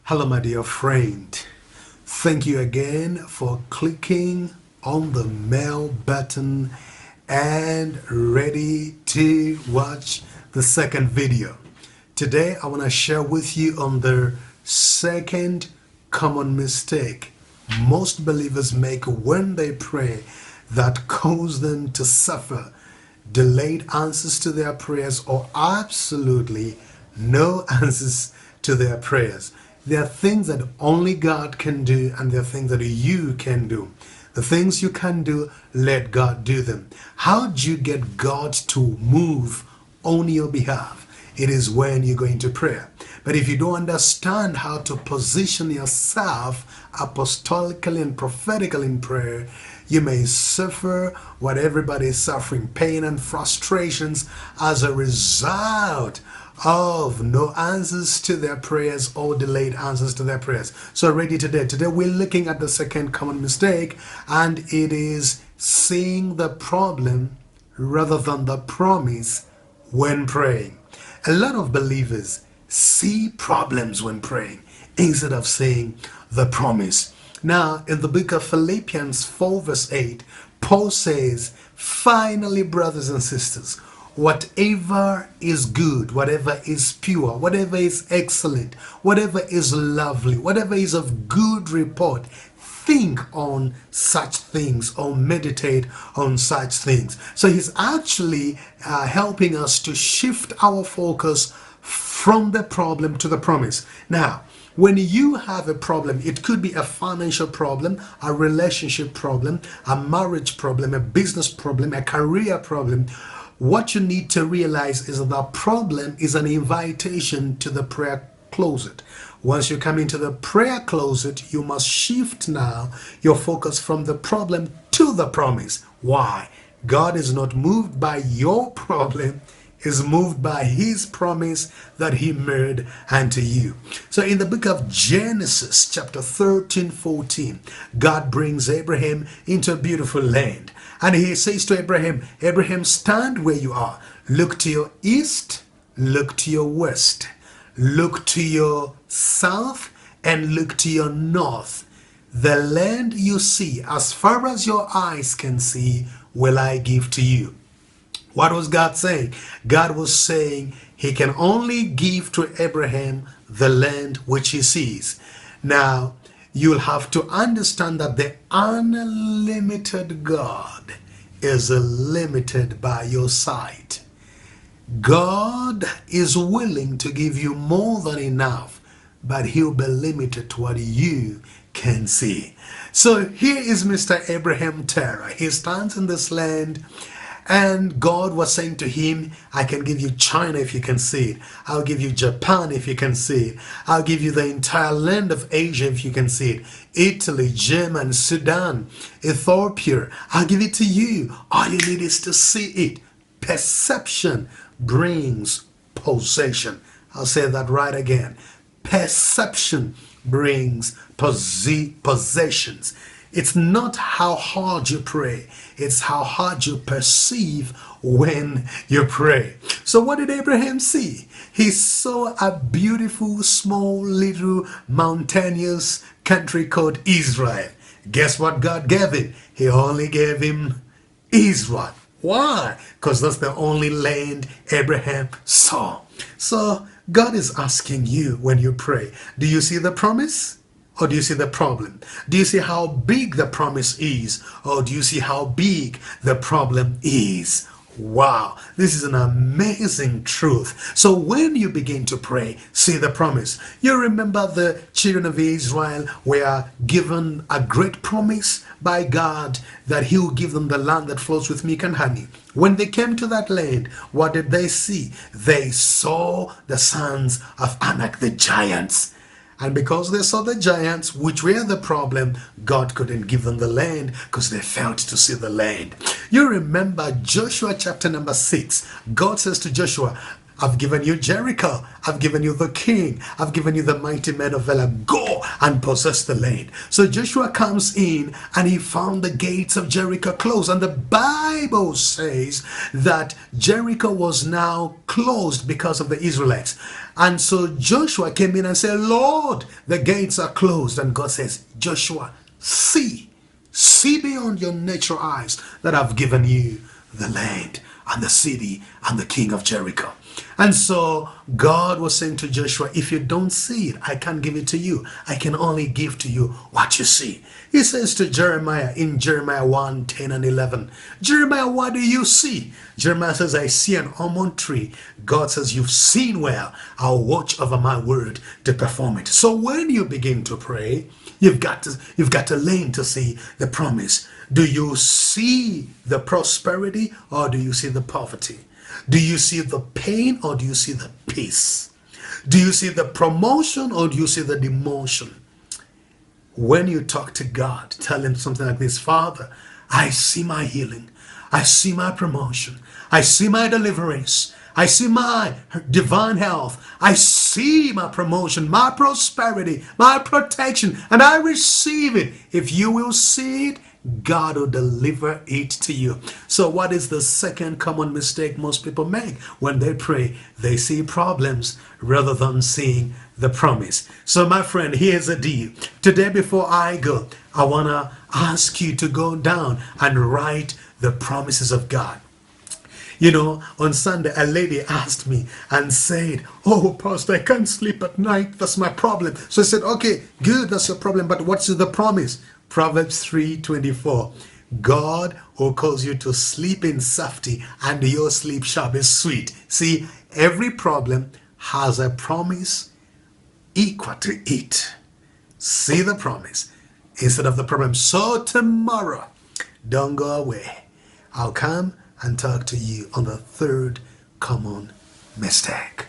Hello, my dear friend. Thank you again for clicking on the mail button and ready to watch the second video. Today, I want to share with you on the second common mistake most believers make when they pray that cause them to suffer delayed answers to their prayers or absolutely no answers to their prayers. There are things that only God can do, and there are things that you can do. The things you can do, let God do them. How do you get God to move on your behalf? It is when you go into prayer. But if you don't understand how to position yourself apostolically and prophetically in prayer, you may suffer what everybody is suffering, pain and frustrations as a result of no answers to their prayers or delayed answers to their prayers. So ready today. Today we're looking at the second common mistake, and it is seeing the problem rather than the promise when praying. A lot of believers see problems when praying instead of seeing the promise. Now, in the book of Philippians 4 verse 8, Paul says, "Finally, brothers and sisters, whatever is good, whatever is pure, whatever is excellent, whatever is lovely, whatever is of good report, think on such things or meditate on such things." So he's actually helping us to shift our focus from the problem to the promise. Now, when you have a problem, it could be a financial problem, a relationship problem, a marriage problem, a business problem, a career problem. What you need to realize is that the problem is an invitation to the prayer closet. Once you come into the prayer closet, you must shift now your focus from the problem to the promise. Why? God is not moved by your problem, is moved by his promise that he made unto you. So in the book of Genesis chapter 13-14, God brings Abraham into a beautiful land, and he says to Abraham, "Abraham, stand where you are. Look to your east, look to your west, look to your south, and look to your north. The land you see, as far as your eyes can see, will I give to you." What was God saying? God was saying he can only give to Abraham the land which he sees. Now, you'll have to understand that the unlimited God is limited by your sight. God is willing to give you more than enough, but he'll be limited to what you can see. So here is Mr. Abraham Terah. He stands in this land, and God was saying to him, "I can give you China if you can see it. I'll give you Japan if you can see it. I'll give you the entire land of Asia if you can see it. Italy, Germany, Sudan, Ethiopia. I'll give it to you. All you need is to see it." Perception brings possession. I'll say that right again. Perception brings possessions. It's not how hard you pray, it's how hard you perceive when you pray. So what did Abraham see? He saw a beautiful, small, little, mountainous country called Israel. Guess what God gave him? He only gave him Israel. Why? Because that's the only land Abraham saw. So God is asking you when you pray, do you see the promise? Or do you see the problem? Do you see how big the promise is? Or do you see how big the problem is? Wow, this is an amazing truth. So when you begin to pray, see the promise. You remember the children of Israel were given a great promise by God that he will give them the land that flows with milk and honey. When they came to that land, what did they see? They saw the sons of Anak, the giants. And because they saw the giants, which were the problem, God couldn't give them the land because they failed to see the land. You remember Joshua chapter number 6. God says to Joshua, "I've given you Jericho. I've given you the king. I've given you the mighty men of valor. Go and possess the land. So Joshua comes in and he found the gates of Jericho closed. And the Bible says that Jericho was now closed because of the Israelites. And so Joshua came in and said, Lord, the gates are closed. And God says, Joshua, see beyond your natural eyes that I've given you the land and the city and the king of Jericho. And so God was saying to Joshua, if you don't see it, I can't give it to you. I can only give to you what you see. He says to Jeremiah in Jeremiah 1, 10 and 11, Jeremiah, what do you see? Jeremiah says, I see an almond tree. God says, you've seen well. I'll watch over my word to perform it. So when you begin to pray, you've got to learn to see the promise. Do you see the prosperity or do you see the poverty? Do you see the pain or do you see the peace? Do you see the promotion or do you see the demotion? When you talk to God, tell him something like this, Father, I see my healing. I see my promotion. I see my deliverance. I see my divine health. I see my promotion, my prosperity, my protection, and I receive it. If you will see it, God will deliver it to you. So what is the second common mistake most people make? When they pray, they see problems rather than seeing the promise. So my friend, here's the deal. Today before I go, I want to ask you to go down and write the promises of God. You know, on Sunday, a lady asked me and said, oh, Pastor, I can't sleep at night. That's my problem. So I said, okay, good, that's your problem. But what's the promise? Proverbs 3:24. God will cause you to sleep in safety and your sleep shall be sweet. See, every problem has a promise equal to it. See the promise instead of the problem. So tomorrow, don't go away. I'll come and talk to you on the third common mistake.